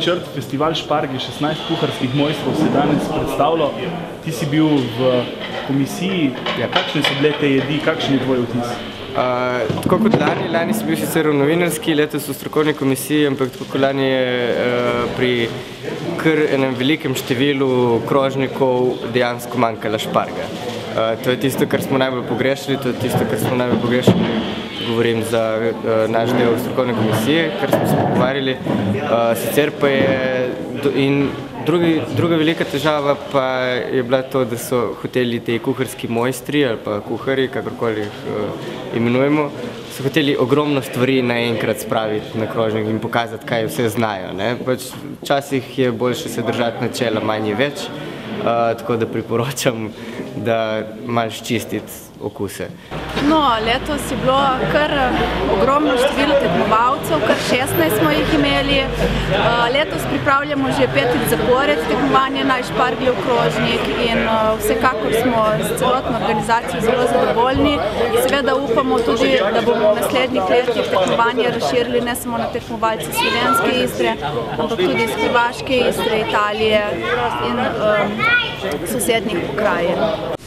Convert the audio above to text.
črt, festival Špargi, 16 kuharskih mojstrov se danes predstavljal. Ti si bil v komisiji, kakšne so bile te jedi, kakšen je tvoj vtis? Tako kot lani sem bil sicer v novinarski, letos v strokovni komisiji, ampak tako kot lani je pri kar enem velikem številu krožnikov dejansko manjkala šparga. To je tisto, kar smo najbolj pogrešali, govorim za naš del strokovne komisije, kar smo se pogovarjali. Sicer pa je druga velika težava pa je bila to, da so hoteli te kuharski mojstri ali pa kuharji, kakorkoli jih imenujemo, so hoteli ogromno stvari naenkrat spraviti na krožnik in pokazati, kaj vse znajo. Včasih je boljše se držati načela manj je več, tako da priporočam, da malo čistiti okuse. No, letos je bilo kar ogromno število tekmovalcev, kar 16 smo jih imeli. Letos pripravljamo že 5. zapored tekmovanje Naj špargljev krožnik in vsekakor smo z celotno organizacijo zelo zadovoljni. Seveda upamo tudi, da bomo v naslednjih letih tekmovanje razširili ne samo na tekmovalce slovenske Istre, ampak tudi iz Hrvaške, Istre, Italije in sosednjih pokrajin.